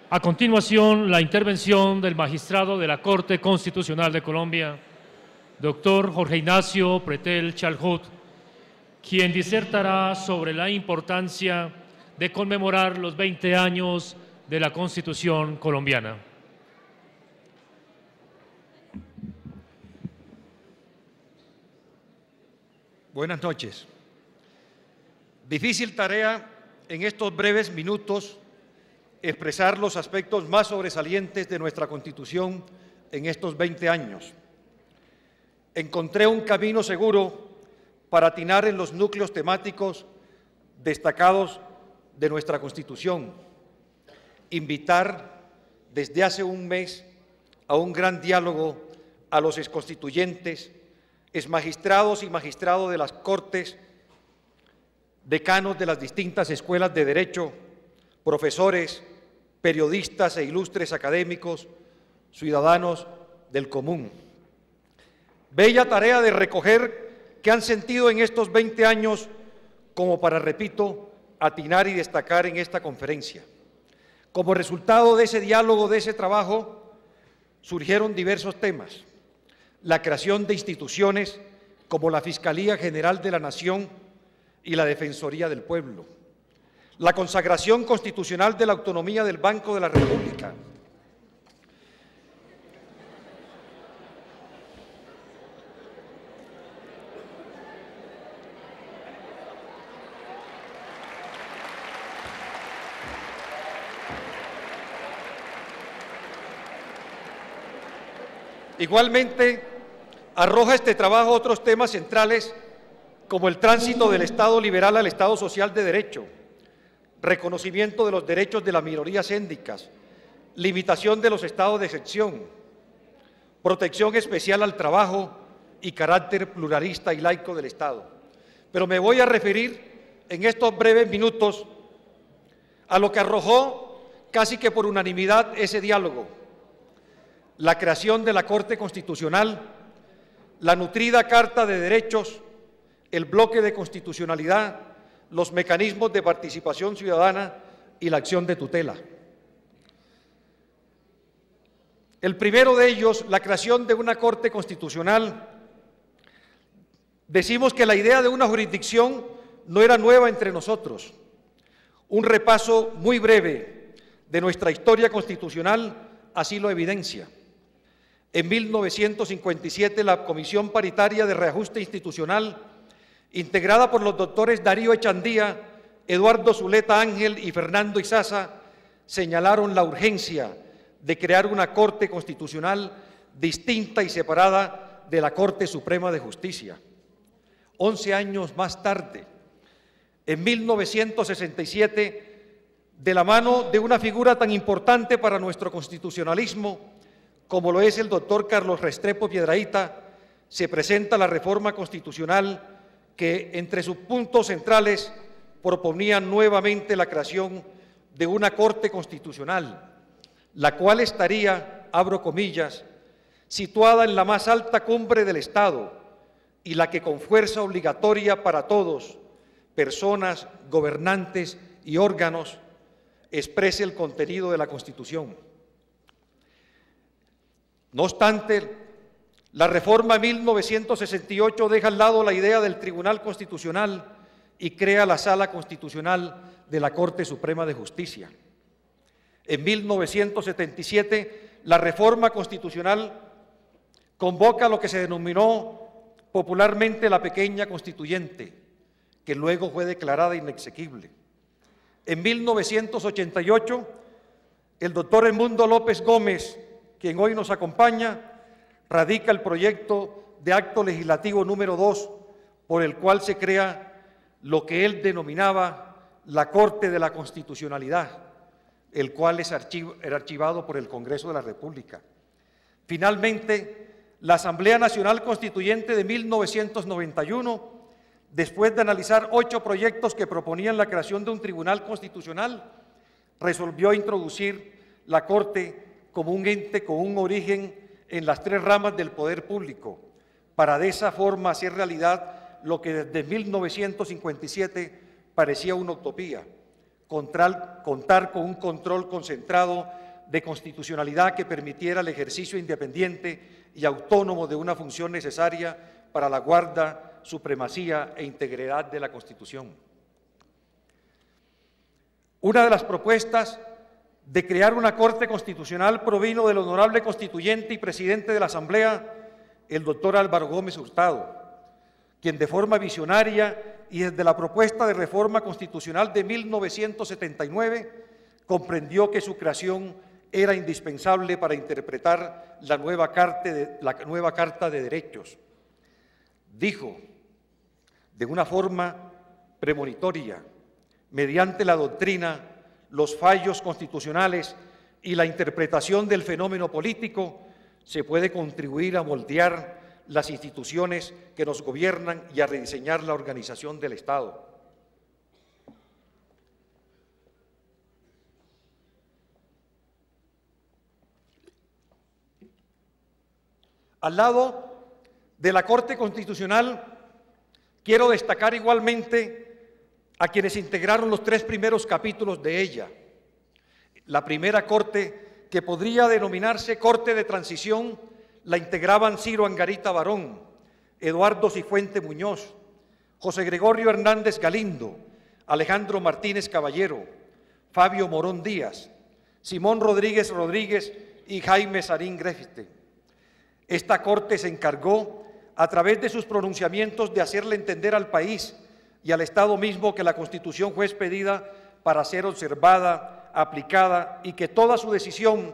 A continuación, la intervención del magistrado de la Corte Constitucional de Colombia, doctor Jorge Ignacio Pretel Chalhut, quien disertará sobre la importancia de conmemorar los 20 años de la Constitución colombiana. Buenas noches. Difícil tarea en estos breves minutos expresar los aspectos más sobresalientes de nuestra Constitución en estos 20 años. Encontré un camino seguro para atinar en los núcleos temáticos destacados de nuestra Constitución, invitar desde hace un mes a un gran diálogo a los exconstituyentes, exmagistrados y magistrados de las Cortes, decanos de las distintas escuelas de Derecho, profesores, periodistas e ilustres académicos, ciudadanos del común. Bella tarea de recoger qué han sentido en estos 20 años como para, repito, atinar y destacar en esta conferencia. Como resultado de ese diálogo, de ese trabajo, surgieron diversos temas. La creación de instituciones como la Fiscalía General de la Nación y la Defensoría del Pueblo, la consagración constitucional de la autonomía del Banco de la República, igualmente, arroja este trabajo otros temas centrales como el tránsito del Estado liberal al Estado social de derecho, reconocimiento de los derechos de las minorías étnicas, limitación de los estados de excepción, protección especial al trabajo y carácter pluralista y laico del Estado. Pero me voy a referir en estos breves minutos a lo que arrojó casi que por unanimidad ese diálogo: la creación de la Corte Constitucional, la nutrida Carta de Derechos, el bloque de constitucionalidad, los mecanismos de participación ciudadana y la acción de tutela. El primero de ellos, la creación de una Corte Constitucional. Decimos que la idea de una jurisdicción no era nueva entre nosotros. Un repaso muy breve de nuestra historia constitucional así lo evidencia. En 1957, la Comisión Paritaria de Reajuste Institucional, integrada por los doctores Darío Echandía, Eduardo Zuleta Ángel y Fernando Izaza, señalaron la urgencia de crear una Corte Constitucional distinta y separada de la Corte Suprema de Justicia. 11 años más tarde, en 1967, de la mano de una figura tan importante para nuestro constitucionalismo como lo es el doctor Carlos Restrepo Piedrahíta, se presenta la reforma constitucional que, entre sus puntos centrales, proponía nuevamente la creación de una Corte Constitucional, la cual estaría, abro comillas, situada en la más alta cumbre del Estado y la que con fuerza obligatoria para todos, personas, gobernantes y órganos, exprese el contenido de la Constitución. No obstante, la reforma 1968 deja al lado la idea del Tribunal Constitucional y crea la Sala Constitucional de la Corte Suprema de Justicia. En 1977, la reforma constitucional convoca lo que se denominó popularmente la Pequeña Constituyente, que luego fue declarada inexequible. En 1988, el doctor Edmundo López Gómez, quien hoy nos acompaña, radica el proyecto de acto legislativo número 2, por el cual se crea lo que él denominaba la Corte de la Constitucionalidad, el cual era archivado por el Congreso de la República. Finalmente, la Asamblea Nacional Constituyente de 1991, después de analizar 8 proyectos que proponían la creación de un tribunal constitucional, resolvió introducir la Corte como un ente con un origen en las 3 ramas del poder público, para de esa forma hacer realidad lo que desde 1957 parecía una utopía, contar contar con un control concentrado de constitucionalidad que permitiera el ejercicio independiente y autónomo de una función necesaria para la guarda, supremacía e integridad de la Constitución. Una de las propuestas de crear una Corte Constitucional provino del honorable constituyente y presidente de la Asamblea, el doctor Álvaro Gómez Hurtado, quien de forma visionaria y desde la propuesta de reforma constitucional de 1979 comprendió que su creación era indispensable para interpretar la nueva Carta de Derechos. Dijo, de una forma premonitoria, mediante la doctrina, los fallos constitucionales y la interpretación del fenómeno político, se puede contribuir a moldear las instituciones que nos gobiernan y a rediseñar la organización del Estado. Al lado de la Corte Constitucional, quiero destacar igualmente a quienes integraron los 3 primeros capítulos de ella. La primera Corte, que podría denominarse Corte de Transición, la integraban Ciro Angarita Barón, Eduardo Cifuentes Muñoz, José Gregorio Hernández Galindo, Alejandro Martínez Caballero, Fabio Morón Díaz, Simón Rodríguez Rodríguez y Jaime Sarín Grefte. Esta Corte se encargó, a través de sus pronunciamientos, de hacerle entender al país y al Estado mismo que la Constitución fue expedida para ser observada, aplicada y que toda su decisión,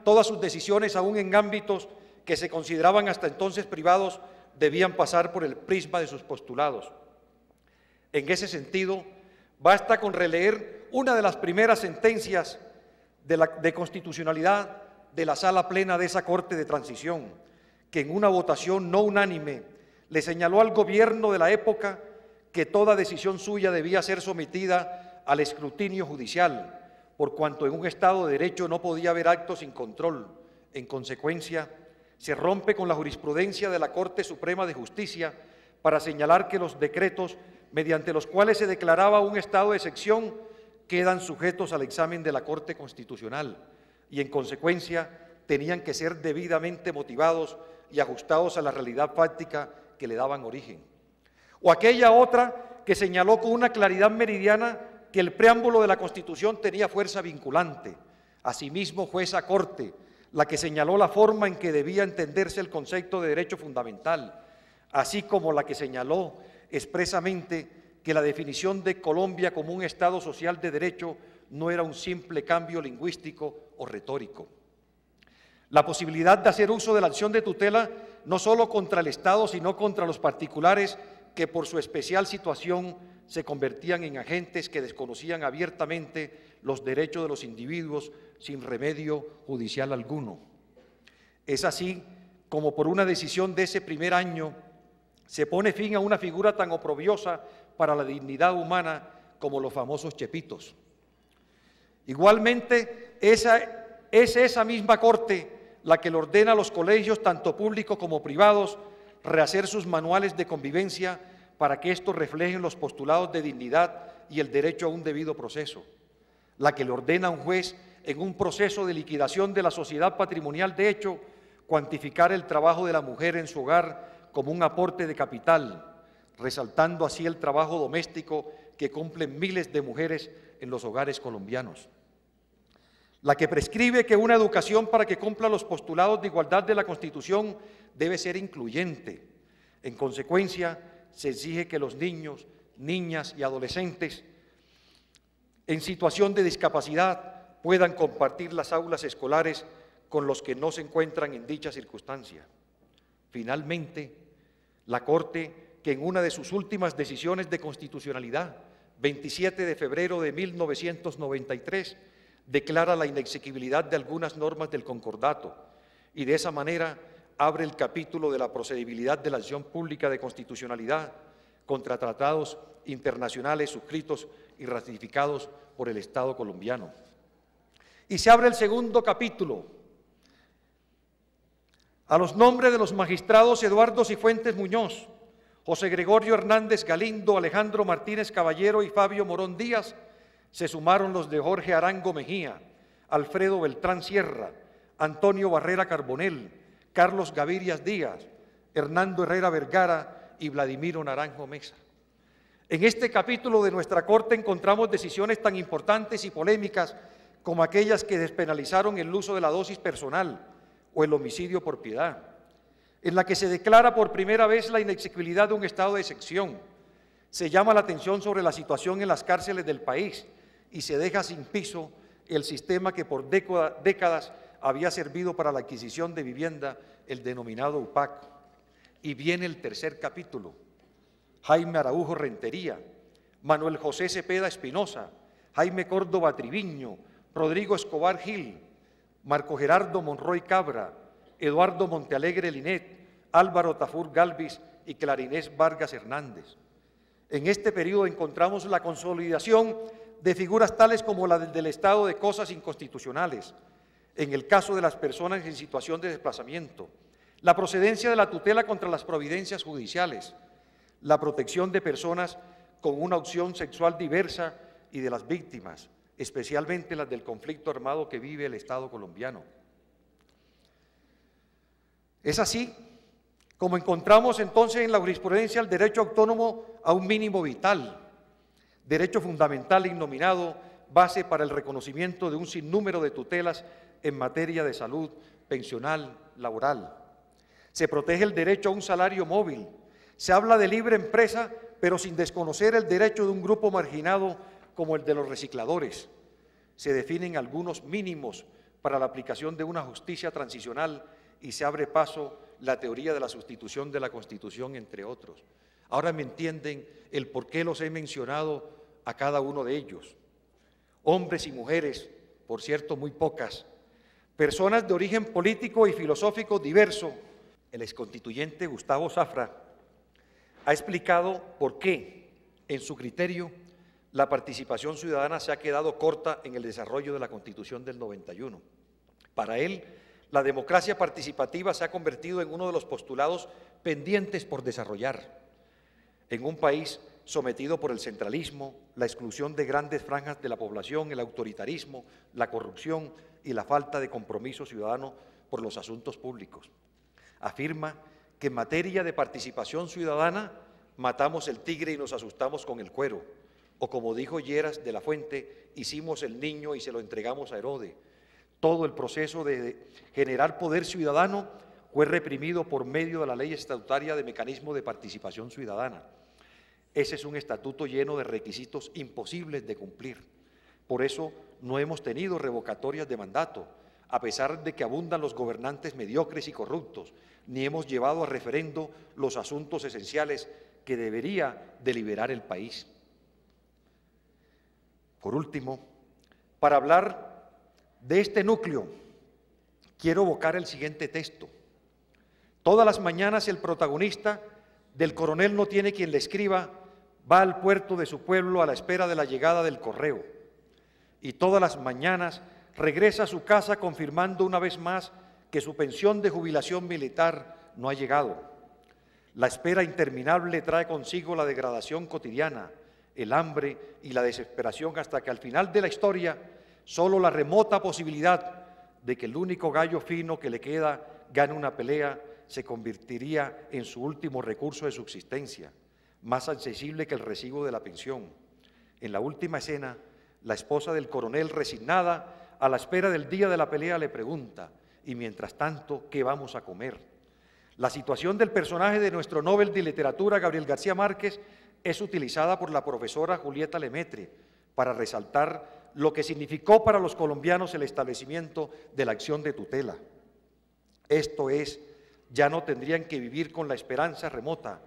todas sus decisiones, aún en ámbitos que se consideraban hasta entonces privados, debían pasar por el prisma de sus postulados. En ese sentido, basta con releer una de las primeras sentencias de constitucionalidad de la Sala Plena de esa Corte de Transición, que en una votación no unánime le señaló al gobierno de la época que toda decisión suya debía ser sometida al escrutinio judicial, por cuanto en un Estado de Derecho no podía haber actos sin control. En consecuencia, se rompe con la jurisprudencia de la Corte Suprema de Justicia para señalar que los decretos mediante los cuales se declaraba un estado de excepción quedan sujetos al examen de la Corte Constitucional y, en consecuencia, tenían que ser debidamente motivados y ajustados a la realidad fáctica que le daban origen. O aquella otra que señaló con una claridad meridiana que el preámbulo de la Constitución tenía fuerza vinculante. Asimismo, fue esa Corte la que señaló la forma en que debía entenderse el concepto de derecho fundamental, así como la que señaló expresamente que la definición de Colombia como un Estado social de derecho no era un simple cambio lingüístico o retórico. La posibilidad de hacer uso de la acción de tutela no solo contra el Estado, sino contra los particulares que por su especial situación se convertían en agentes que desconocían abiertamente los derechos de los individuos sin remedio judicial alguno. Es así como por una decisión de ese primer año se pone fin a una figura tan oprobiosa para la dignidad humana como los famosos chepitos. Igualmente, es esa misma Corte la que le ordena a los colegios, tanto públicos como privados, rehacer sus manuales de convivencia para que estos reflejen los postulados de dignidad y el derecho a un debido proceso. La que le ordena a un juez, en un proceso de liquidación de la sociedad patrimonial de hecho, cuantificar el trabajo de la mujer en su hogar como un aporte de capital, resaltando así el trabajo doméstico que cumplen miles de mujeres en los hogares colombianos. La que prescribe que una educación para que cumpla los postulados de igualdad de la Constitución debe ser incluyente. En consecuencia, se exige que los niños, niñas y adolescentes en situación de discapacidad puedan compartir las aulas escolares con los que no se encuentran en dicha circunstancia. Finalmente, la Corte, que en una de sus últimas decisiones de constitucionalidad, 27 de febrero de 1993, declara la inexequibilidad de algunas normas del concordato y de esa manera abre el capítulo de la procedibilidad de la acción pública de constitucionalidad contra tratados internacionales suscritos y ratificados por el Estado colombiano. Y se abre el segundo capítulo a los nombres de los magistrados Eduardo Cifuentes Muñoz, José Gregorio Hernández Galindo, Alejandro Martínez Caballero y Fabio Morón Díaz. Se sumaron los de Jorge Arango Mejía, Alfredo Beltrán Sierra, Antonio Barrera Carbonell, Carlos Gavirias Díaz, Hernando Herrera Vergara y Vladimiro Naranjo Mesa. En este capítulo de nuestra Corte encontramos decisiones tan importantes y polémicas como aquellas que despenalizaron el uso de la dosis personal o el homicidio por piedad, en la que se declara por primera vez la inexequibilidad de un estado de excepción. Se llama la atención sobre la situación en las cárceles del país y se deja sin piso el sistema que por décadas había servido para la adquisición de vivienda, el denominado UPAC. Y viene el tercer capítulo: Jaime Araujo Rentería, Manuel José Cepeda Espinosa, Jaime Córdoba Triviño, Rodrigo Escobar Gil, Marco Gerardo Monroy Cabra, Eduardo Montealegre Linet, Álvaro Tafur Galvis y Clarinés Vargas Hernández. En este periodo encontramos la consolidación de figuras tales como la del estado de cosas inconstitucionales, en el caso de las personas en situación de desplazamiento, la procedencia de la tutela contra las providencias judiciales, la protección de personas con una opción sexual diversa y de las víctimas, especialmente las del conflicto armado que vive el Estado colombiano. Es así como encontramos entonces en la jurisprudencia el derecho autónomo a un mínimo vital, derecho fundamental innominado, base para el reconocimiento de un sinnúmero de tutelas en materia de salud, pensional, laboral. Se protege el derecho a un salario móvil. Se habla de libre empresa, pero sin desconocer el derecho de un grupo marginado como el de los recicladores. Se definen algunos mínimos para la aplicación de una justicia transicional y se abre paso la teoría de la sustitución de la Constitución, entre otros. Ahora me entienden el por qué los he mencionado a cada uno de ellos. Hombres y mujeres, por cierto, muy pocas, personas de origen político y filosófico diverso. El exconstituyente Gustavo Zafra ha explicado por qué, en su criterio, la participación ciudadana se ha quedado corta en el desarrollo de la Constitución del 91. Para él, la democracia participativa se ha convertido en uno de los postulados pendientes por desarrollar. En un país sometido por el centralismo, la exclusión de grandes franjas de la población, el autoritarismo, la corrupción y la falta de compromiso ciudadano por los asuntos públicos. Afirma que en materia de participación ciudadana matamos el tigre y nos asustamos con el cuero, o como dijo Lleras de la Fuente, hicimos el niño y se lo entregamos a Herodes. Todo el proceso de generar poder ciudadano fue reprimido por medio de la ley estatutaria de mecanismo de participación ciudadana. Ese es un estatuto lleno de requisitos imposibles de cumplir. Por eso no hemos tenido revocatorias de mandato, a pesar de que abundan los gobernantes mediocres y corruptos, ni hemos llevado a referendo los asuntos esenciales que debería deliberar el país. Por último, para hablar de este núcleo, quiero evocar el siguiente texto. Todas las mañanas el protagonista del coronel no tiene quien le escriba, va al puerto de su pueblo a la espera de la llegada del correo. Y todas las mañanas regresa a su casa confirmando una vez más que su pensión de jubilación militar no ha llegado. La espera interminable trae consigo la degradación cotidiana, el hambre y la desesperación, hasta que al final de la historia solo la remota posibilidad de que el único gallo fino que le queda gane una pelea se convertiría en su último recurso de subsistencia, más accesible que el recibo de la pensión. En la última escena, la esposa del coronel, resignada a la espera del día de la pelea, le pregunta: y mientras tanto, ¿qué vamos a comer? La situación del personaje de nuestro Nobel de Literatura, Gabriel García Márquez, es utilizada por la profesora Julieta Lemaitre para resaltar lo que significó para los colombianos el establecimiento de la acción de tutela. Esto es, ya no tendrían que vivir con la esperanza remota,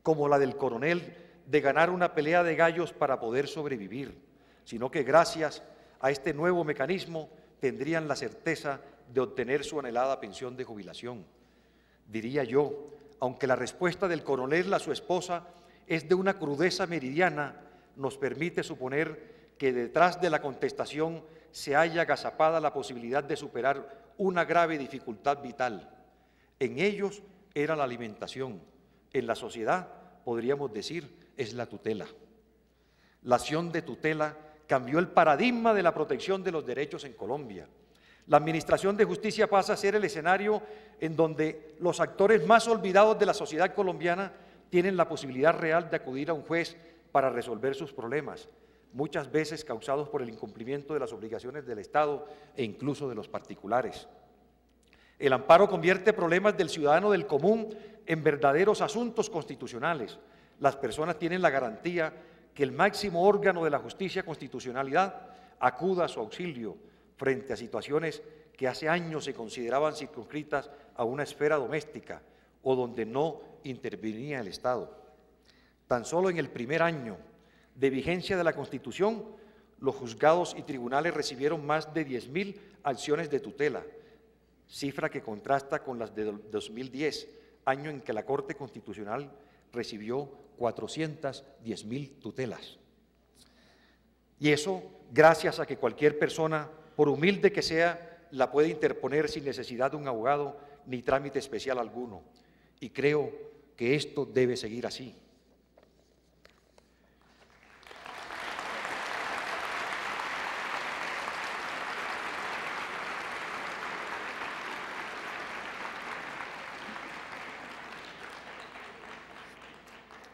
como la del coronel, de ganar una pelea de gallos para poder sobrevivir, sino que gracias a este nuevo mecanismo tendrían la certeza de obtener su anhelada pensión de jubilación. Diría yo, aunque la respuesta del coronel a su esposa es de una crudeza meridiana, nos permite suponer que detrás de la contestación se halla agazapada la posibilidad de superar una grave dificultad vital. En ellos era la alimentación, en la sociedad, podríamos decir, es la tutela. La acción de tutela cambió el paradigma de la protección de los derechos en Colombia. La Administración de Justicia pasa a ser el escenario en donde los actores más olvidados de la sociedad colombiana tienen la posibilidad real de acudir a un juez para resolver sus problemas, muchas veces causados por el incumplimiento de las obligaciones del Estado e incluso de los particulares. El amparo convierte problemas del ciudadano del común en verdaderos asuntos constitucionales. Las personas tienen la garantía que el máximo órgano de la justicia constitucionalidad acuda a su auxilio frente a situaciones que hace años se consideraban circunscritas a una esfera doméstica o donde no intervenía el Estado. Tan solo en el primer año de vigencia de la Constitución, los juzgados y tribunales recibieron más de 10.000 acciones de tutela, cifra que contrasta con las de 2010, año en que la Corte Constitucional recibió 410.000 tutelas. Y eso gracias a que cualquier persona, por humilde que sea, la puede interponer sin necesidad de un abogado ni trámite especial alguno. Y creo que esto debe seguir así.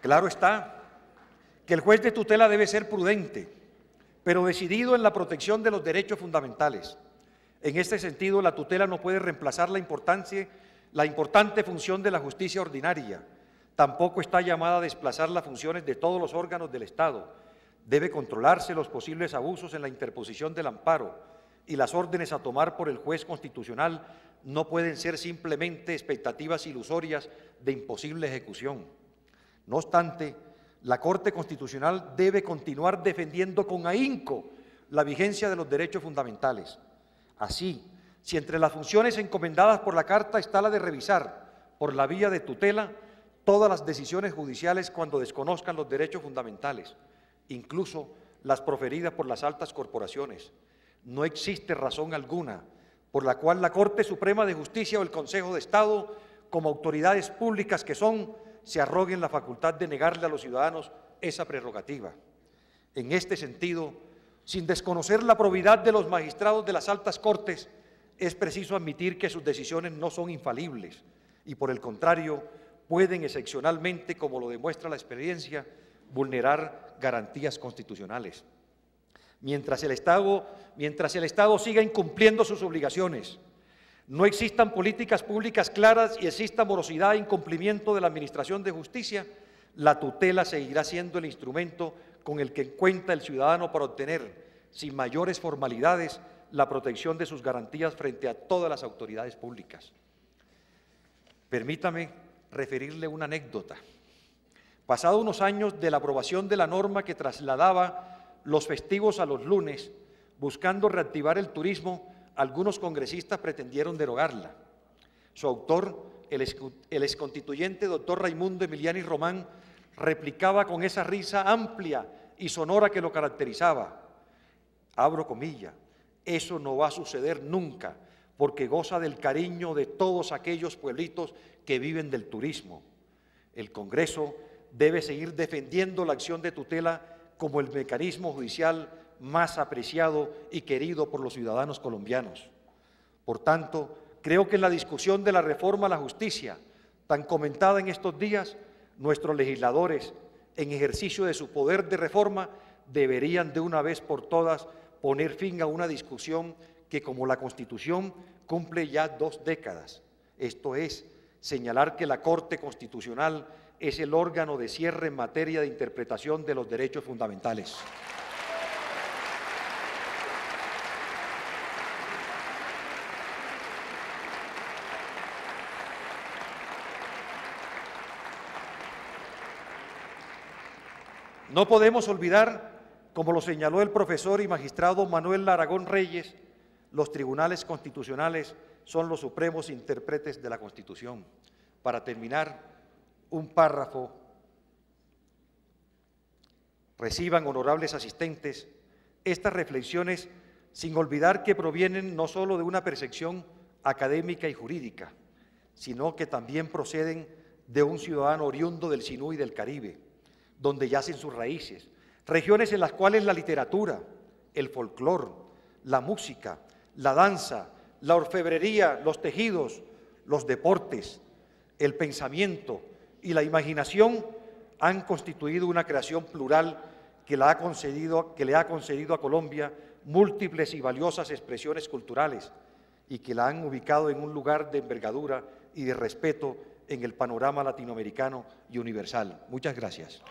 Claro está que el juez de tutela debe ser prudente, pero decidido en la protección de los derechos fundamentales. En este sentido, la tutela no puede reemplazar la importante función de la justicia ordinaria. Tampoco está llamada a desplazar las funciones de todos los órganos del Estado. Debe controlarse los posibles abusos en la interposición del amparo, y las órdenes a tomar por el juez constitucional no pueden ser simplemente expectativas ilusorias de imposible ejecución. No obstante, la Corte Constitucional debe continuar defendiendo con ahínco la vigencia de los derechos fundamentales. Así, si entre las funciones encomendadas por la Carta está la de revisar, por la vía de tutela, todas las decisiones judiciales cuando desconozcan los derechos fundamentales, incluso las proferidas por las altas corporaciones, no existe razón alguna por la cual la Corte Suprema de Justicia o el Consejo de Estado, como autoridades públicas que son, se arroguen la facultad de negarle a los ciudadanos esa prerrogativa. En este sentido, sin desconocer la probidad de los magistrados de las altas cortes, es preciso admitir que sus decisiones no son infalibles y, por el contrario, pueden excepcionalmente, como lo demuestra la experiencia, vulnerar garantías constitucionales. Mientras el Estado siga incumpliendo sus obligaciones, no existan políticas públicas claras y exista morosidad e incumplimiento de la Administración de Justicia, la tutela seguirá siendo el instrumento con el que cuenta el ciudadano para obtener, sin mayores formalidades, la protección de sus garantías frente a todas las autoridades públicas. Permítame referirle una anécdota. Pasado unos años de la aprobación de la norma que trasladaba los festivos a los lunes, buscando reactivar el turismo, algunos congresistas pretendieron derogarla. Su autor, el exconstituyente doctor Raimundo Emiliani Román, replicaba con esa risa amplia y sonora que lo caracterizaba, abro comillas, eso no va a suceder nunca, porque goza del cariño de todos aquellos pueblitos que viven del turismo. El Congreso debe seguir defendiendo la acción de tutela como el mecanismo judicial más apreciado y querido por los ciudadanos colombianos. Por tanto, creo que en la discusión de la reforma a la justicia, tan comentada en estos días, nuestros legisladores, en ejercicio de su poder de reforma, deberían de una vez por todas poner fin a una discusión que, como la Constitución, cumple ya 2 décadas. Esto es, señalar que la Corte Constitucional es el órgano de cierre en materia de interpretación de los derechos fundamentales. No podemos olvidar, como lo señaló el profesor y magistrado Manuel Aragón Reyes, los tribunales constitucionales son los supremos intérpretes de la Constitución. Para terminar, un párrafo. Reciban, honorables asistentes, estas reflexiones sin olvidar que provienen no solo de una percepción académica y jurídica, sino que también proceden de un ciudadano oriundo del Sinú y del Caribe, donde yacen sus raíces, regiones en las cuales la literatura, el folclore, la música, la danza, la orfebrería, los tejidos, los deportes, el pensamiento y la imaginación han constituido una creación plural que le ha concedido a Colombia múltiples y valiosas expresiones culturales y que la han ubicado en un lugar de envergadura y de respeto en el panorama latinoamericano y universal. Muchas gracias.